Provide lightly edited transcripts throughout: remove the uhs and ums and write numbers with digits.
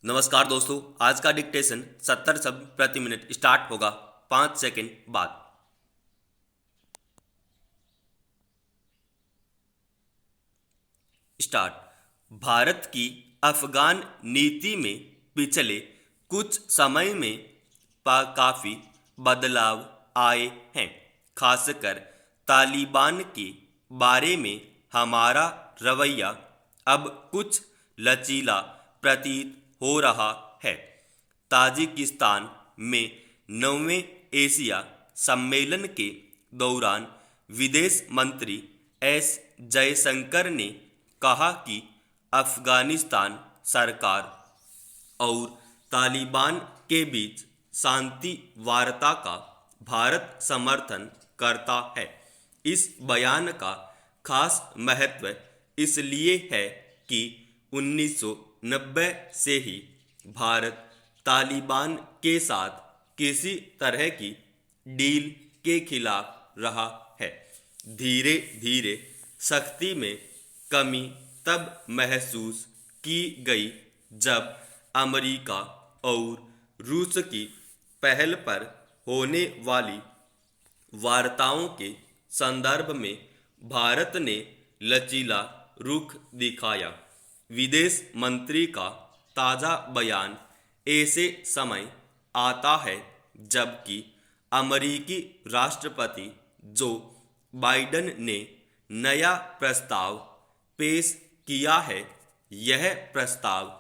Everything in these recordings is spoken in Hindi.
नमस्कार दोस्तों। आज का डिक्टेशन 70 शब्द प्रति मिनट स्टार्ट होगा 5 सेकंड बाद। स्टार्ट। भारत की अफगान नीति में पिछले कुछ समय में काफ़ी बदलाव आए हैं। खासकर तालिबान के बारे में हमारा रवैया अब कुछ लचीला प्रतीत हो रहा है। ताजिकिस्तान में 9वें एशिया सम्मेलन के दौरान विदेश मंत्री एस जयशंकर ने कहा कि अफगानिस्तान सरकार और तालिबान के बीच शांति वार्ता का भारत समर्थन करता है। इस बयान का खास महत्व इसलिए है कि 1990 से ही भारत तालिबान के साथ किसी तरह की डील के खिलाफ रहा है। धीरे धीरे सख्ती में कमी तब महसूस की गई जब अमेरिका और रूस की पहल पर होने वाली वार्ताओं के संदर्भ में भारत ने लचीला रुख दिखाया। विदेश मंत्री का ताज़ा बयान ऐसे समय आता है जबकि अमेरिकी राष्ट्रपति जो बाइडेन ने नया प्रस्ताव पेश किया है। यह प्रस्ताव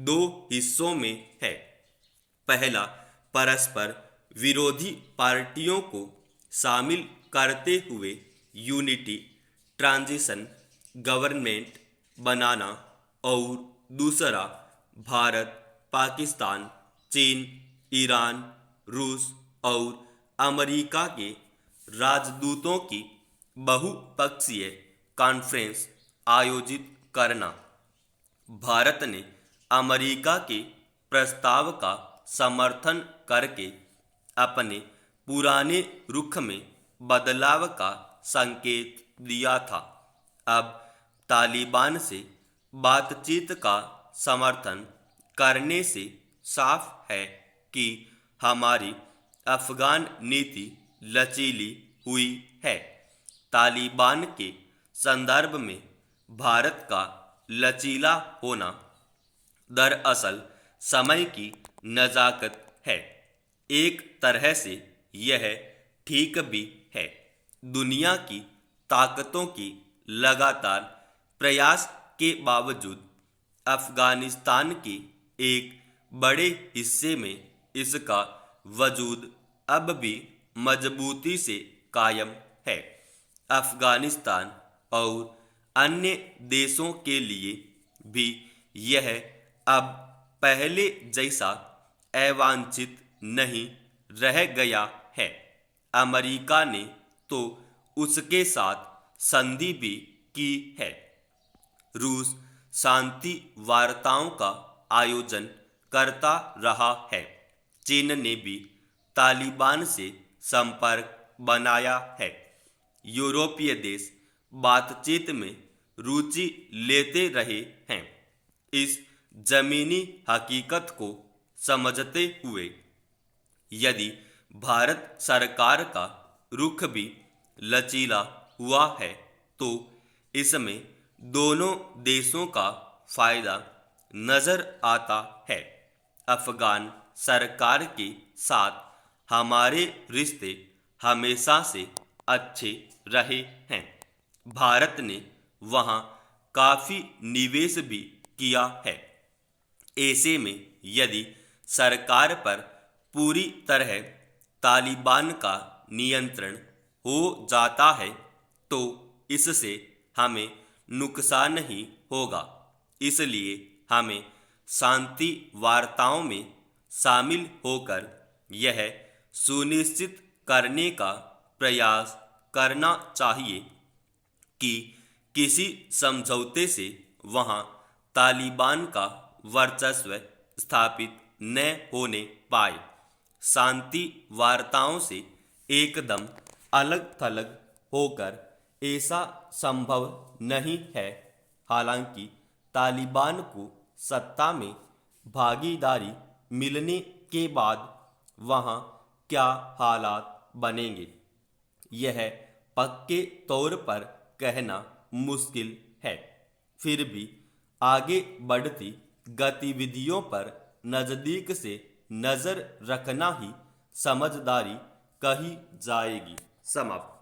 दो हिस्सों में है। पहला, परस्पर विरोधी पार्टियों को शामिल करते हुए यूनिटी ट्रांजिशन गवर्नमेंट बनाना, और दूसरा, भारत, पाकिस्तान, चीन, ईरान, रूस और अमेरिका के राजदूतों की बहुपक्षीय कॉन्फ्रेंस आयोजित करना। भारत ने अमेरिका के प्रस्ताव का समर्थन करके अपने पुराने रुख में बदलाव का संकेत दिया था। अब तालिबान से बातचीत का समर्थन करने से साफ है कि हमारी अफगान नीति लचीली हुई है। तालिबान के संदर्भ में भारत का लचीला होना दरअसल समय की नज़ाकत है। एक तरह से यह ठीक भी है। दुनिया की ताकतों की लगातार प्रयास के बावजूद अफगानिस्तान के एक बड़े हिस्से में इसका वजूद अब भी मजबूती से कायम है। अफगानिस्तान और अन्य देशों के लिए भी यह अब पहले जैसा अवांछित नहीं रह गया है। अमेरिका ने तो उसके साथ संधि भी की है। रूस शांति वार्ताओं का आयोजन करता रहा है। चीन ने भी तालिबान से संपर्क बनाया है। यूरोपीय देश बातचीत में रुचि लेते रहे हैं। इस जमीनी हकीकत को समझते हुए यदि भारत सरकार का रुख भी लचीला हुआ है तो इसमें दोनों देशों का फायदा नजर आता है। अफगान सरकार के साथ हमारे रिश्ते हमेशा से अच्छे रहे हैं। भारत ने वहाँ काफ़ी निवेश भी किया है। ऐसे में यदि सरकार पर पूरी तरह तालिबान का नियंत्रण हो जाता है तो इससे हमें नुकसान ही होगा। इसलिए हमें शांति वार्ताओं में शामिल होकर यह सुनिश्चित करने का प्रयास करना चाहिए कि किसी समझौते से वहाँ तालिबान का वर्चस्व स्थापित न होने पाए। शांति वार्ताओं से एकदम अलग थलग होकर ऐसा संभव नहीं है। हालांकि तालिबान को सत्ता में भागीदारी मिलने के बाद वहाँ क्या हालात बनेंगे, यह पक्के तौर पर कहना मुश्किल है। फिर भी आगे बढ़ती गतिविधियों पर नज़दीक से नज़र रखना ही समझदारी कही जाएगी। समाप्त।